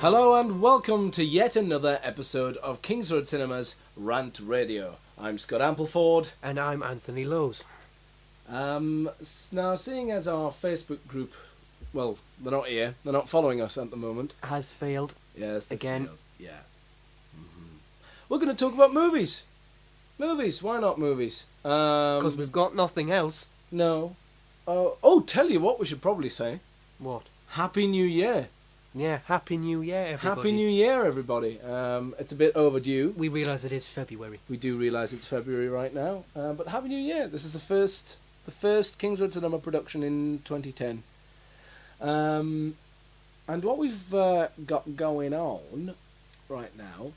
Hello and welcome to yet another episode of Kingsroad Cinema's Rant Radio. I'm Scott Ampleford. And I'm Anthony Lowes. Now, seeing as our Facebook group, well, they're not here, they're not following us at the moment. Has failed. Yes, again. Failed. Yeah. We're going to talk about movies. Movies, why not movies? Because we've got nothing else. No. Tell you what we should probably say. What? Happy New Year. Yeah, Happy New Year, everybody. Happy New Year, everybody. It's a bit overdue. We realise it is February. We do realise it's February right now. But Happy New Year. This is the first Kingsroad Cinema production in 2010. And what we've got going on right now,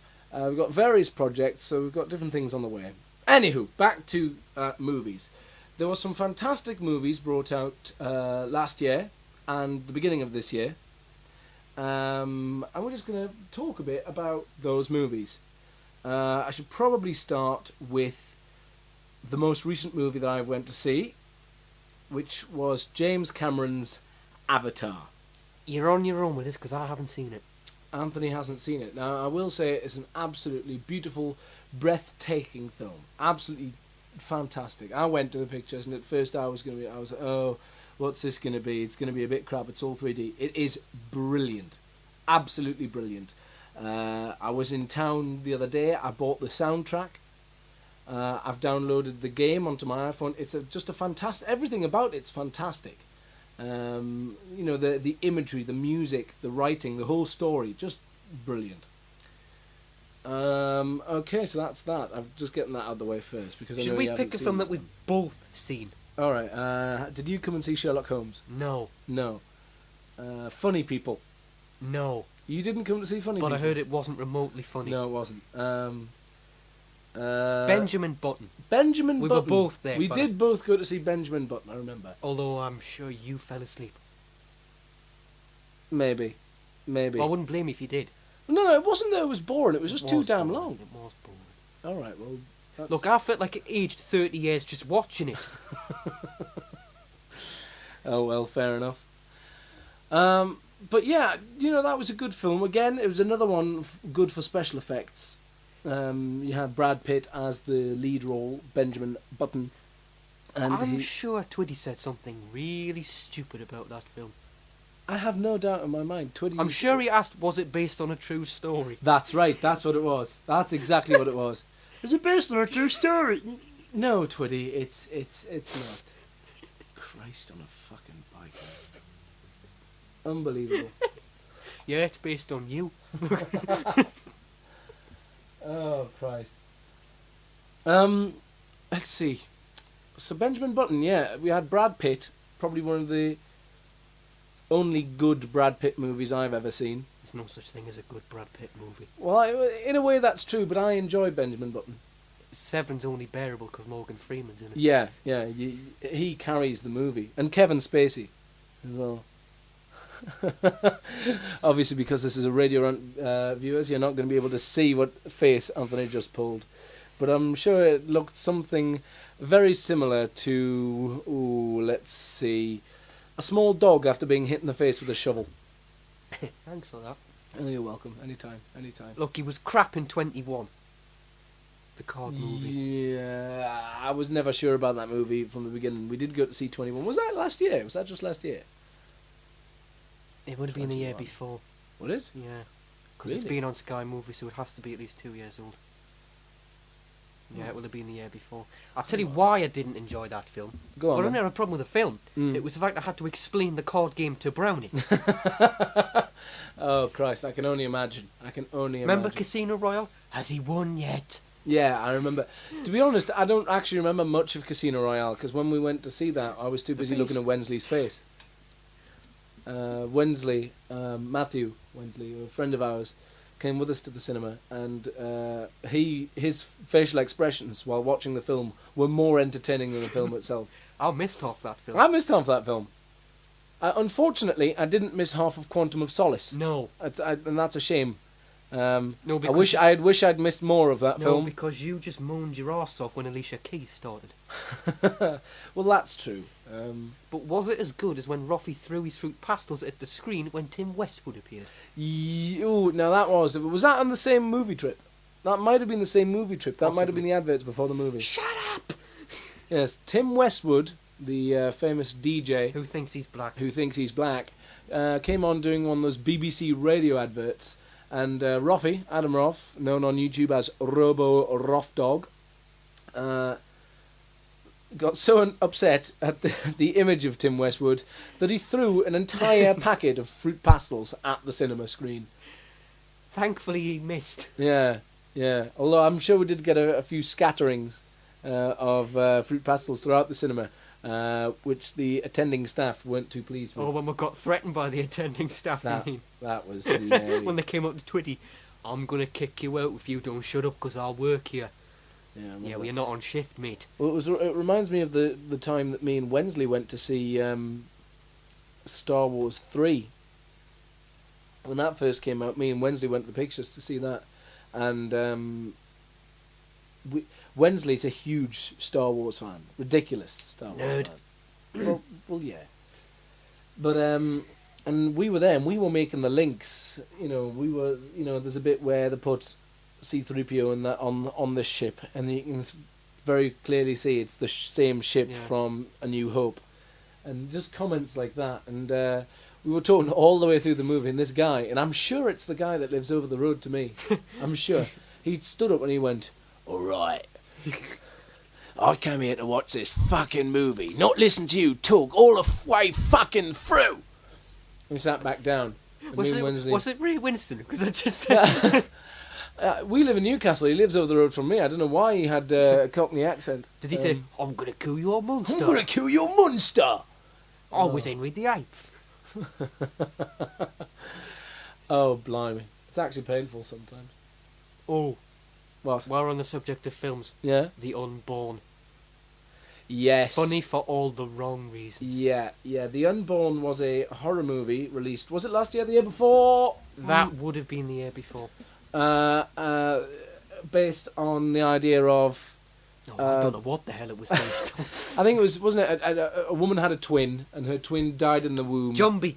we've got various projects, so we've got different things on the way. Anywho, back to movies. There were some fantastic movies brought out last year and the beginning of this year. And we're just going to talk a bit about those movies. I should probably start with the most recent movie that I went to see, which was James Cameron's Avatar. You're on your own with this because I haven't seen it. Anthony hasn't seen it. Now, I will say it's an absolutely beautiful, breathtaking film. Absolutely fantastic. I went to the pictures, and at first I was like, oh, what's this going to be? It's going to be a bit crap. It's all 3D. It is brilliant. Absolutely brilliant. I was in town the other day. I bought the soundtrack. I've downloaded the game onto my iPhone. It's just a fantastic... Everything about it's fantastic. The imagery, the music, the writing, the whole story. Just brilliant. Okay, so that's that. I'm just getting that out of the way first. Because Should we pick a film that we've both seen? Alright, did you come and see Sherlock Holmes? No. No. Funny People? No. You didn't come to see Funny People? But I heard it wasn't remotely funny. No, it wasn't. Benjamin Button. Benjamin Button. We were both there. We did both go to see Benjamin Button, I remember. Although I'm sure you fell asleep. Maybe. Well, I wouldn't blame you if you did. No, it wasn't that it was boring. It was just too damn long. It was boring. Alright, well... Look, I felt like I aged 30 years just watching it. Oh, well, fair enough. But yeah, that was a good film. Again, it was another one good for special effects. You had Brad Pitt as the lead role, Benjamin Button. And I'm sure Twiddy said something really stupid about that film. I have no doubt in my mind. Twiddy. I'm sure he asked, was it based on a true story? That's right, that's what it was. That's exactly what it was. Is it based on a true story? No, Twiddy, it's not. Christ on a fucking bike. Unbelievable. Yeah, it's based on you. Oh, Christ. Let's see. So Benjamin Button, yeah, we had Brad Pitt, probably one of the only good Brad Pitt movies I've ever seen. There's no such thing as a good Brad Pitt movie. Well, in a way that's true, but I enjoy Benjamin Button. Seven's only bearable because Morgan Freeman's in it. Yeah, he carries the movie. And Kevin Spacey as well. Obviously, because this is a radio run, viewers, you're not going to be able to see what face Anthony just pulled. But I'm sure it looked something very similar to, let's see, a small dog after being hit in the face with a shovel. Thanks for that. Oh, you're welcome. Anytime. Look, he was crap in 21. The card movie. Yeah, I was never sure about that movie from the beginning. We did go to see 21. Was that last year? Was that just last year? It would have been the year before. Would it? Yeah. Because it's been on Sky Movie, so it has to be at least 2 years old. Yeah, it would have been the year before. I'll tell you why I didn't enjoy that film. Go on. But I didn't have a problem with the film. Mm. It was the fact I had to explain the card game to Brownie. Oh, Christ, I can only imagine. Remember Casino Royale? Has he won yet? Yeah, I remember. To be honest, I don't actually remember much of Casino Royale, because when we went to see that, I was too busy looking at Wensley's face. Matthew Wensley, a friend of ours, came with us to the cinema, and his facial expressions while watching the film were more entertaining than the film itself. I missed half that film. I missed half that film. Unfortunately, I didn't miss half of Quantum of Solace. No. And that's a shame. No, I because wish I'd missed more of that no, film. because you just moaned your arse off when Alicia Keys started. Well, that's true. But was it as good as when Roffy threw his fruit pastels at the screen when Tim Westwood appeared? Now that was that on the same movie trip? That might have been the same movie trip. That might have been the adverts before the movie. Shut up! Yes, Tim Westwood, the famous DJ Who thinks he's black? came on doing one of those BBC radio adverts, and Roffy, Adam Roff, known on YouTube as Robo Roff Dog, got so upset at the image of Tim Westwood that he threw an entire packet of fruit pastels at the cinema screen. Thankfully he missed. Yeah. Although I'm sure we did get a few scatterings of fruit pastels throughout the cinema, which the attending staff weren't too pleased with. Oh, when we got threatened by the attending staff, That, I mean. that was hilarious. When they came up to Twitty, I'm going to kick you out if you don't shut up because I'll work here. Yeah, Yeah, well, you're not on shift, mate. Well, it reminds me of the time that me and Wensley went to see Star Wars 3. When that first came out, me and Wensley went to the pictures to see that. And Wensley's a huge Star Wars fan. Ridiculous Star Wars Nerd. fan. Well, yeah. But, and we were there and we were making the links. There's a bit where they put C-3PO and that on the ship, and you can very clearly see it's the same ship from A New Hope, and just comments like that. And we were talking all the way through the movie, and this guy, and I'm sure it's the guy that lives over the road to me. I'm sure he stood up and he went, "All right, I came here to watch this fucking movie, not listen to you talk all the way fucking through." And he sat back down. Was it Ray Winston? Because I just said... We live in Newcastle. He lives over the road from me. I don't know why he had a Cockney accent. Did he say, "I'm going to kill your monster"? I'm going to kill your monster. I was Henry the Eighth. Oh, blimey. It's actually painful sometimes. Oh. What? While we're on the subject of films. Yeah? The Unborn. Yes. Funny for all the wrong reasons. Yeah. The Unborn was a horror movie released, was it last year, the year before? That would have been the year before. Based on the idea of... I don't know what the hell it was based on. I think it was, wasn't it, a woman had a twin, and her twin died in the womb. Jumby.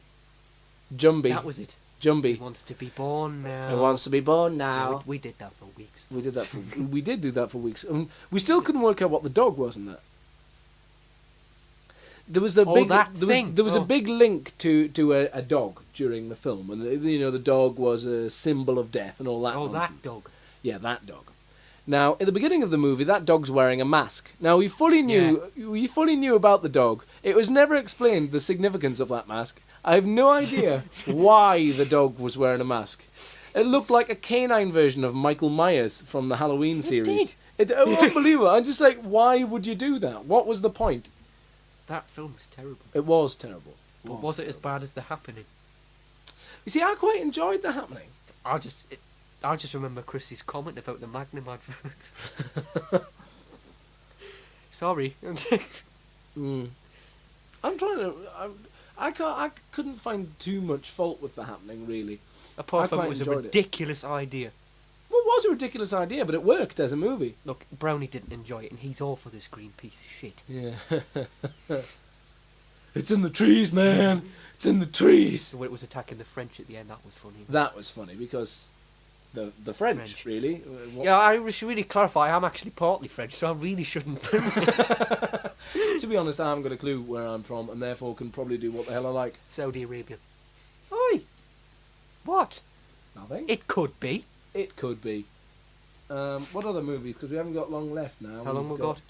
That was it. Jumby. He wants to be born now. He wants to be born now. Yeah, we did that for weeks. We did do that for weeks. And we still couldn't work out what the dog was in that. There was a big link to a dog during the film, and the dog was a symbol of death and all that. Oh, nonsense. that dog. Yeah, that dog. Now, at the beginning of the movie, that dog's wearing a mask. Now, we fully knew about the dog. It was never explained the significance of that mask. I have no idea why the dog was wearing a mask. It looked like a canine version of Michael Myers from the Halloween series. It did. Unbelievable. I'm just like, why would you do that? What was the point? That film was terrible. It was terrible. But was it as bad as The Happening? You see, I quite enjoyed The Happening. I just remember Chrissy's comment about the Magnum advert. Sorry. I'm trying to... I couldn't find too much fault with The Happening, really. Apart from it was a ridiculous idea. Well, it was a ridiculous idea, but it worked as a movie. Look, Brownie didn't enjoy it, and he's all for this green piece of shit. Yeah. It's in the trees, man. It's in the trees. So when it was attacking the French at the end, that was funny. That was funny, because the French, really. Yeah, I should really clarify, I'm actually partly French, so I really shouldn't do this. To be honest, I haven't got a clue where I'm from, and therefore can probably do what the hell I like. Saudi Arabia. Oi! What? Nothing. It could be. It could be. What other movies? Because we haven't got long left now. How long we got?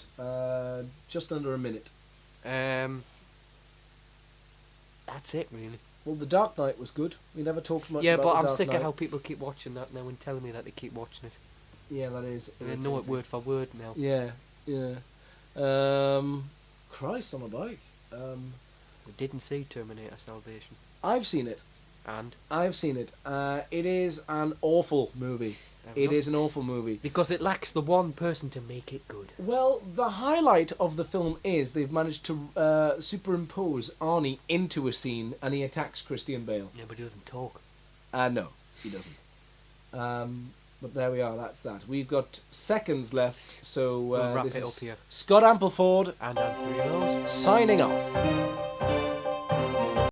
Just under a minute. That's it, really. Well, The Dark Knight was good. We never talked much about Yeah, but The I'm Dark sick Knight. of how people keep watching that now and telling me that they keep watching it. Yeah, that is. And they know it word for word now. Yeah. Christ on a bike. We didn't see Terminator Salvation. I've seen it. And? I've seen it. It is an awful movie. It is an awful movie. Because it lacks the one person to make it good. Well, the highlight of the film is they've managed to superimpose Arnie into a scene, and he attacks Christian Bale. Yeah, but he doesn't talk. No, he doesn't. But there we are. That's that. We've got seconds left, so We'll wrap this it is up here. Scott Ampleford And Anthony Rose. signing off.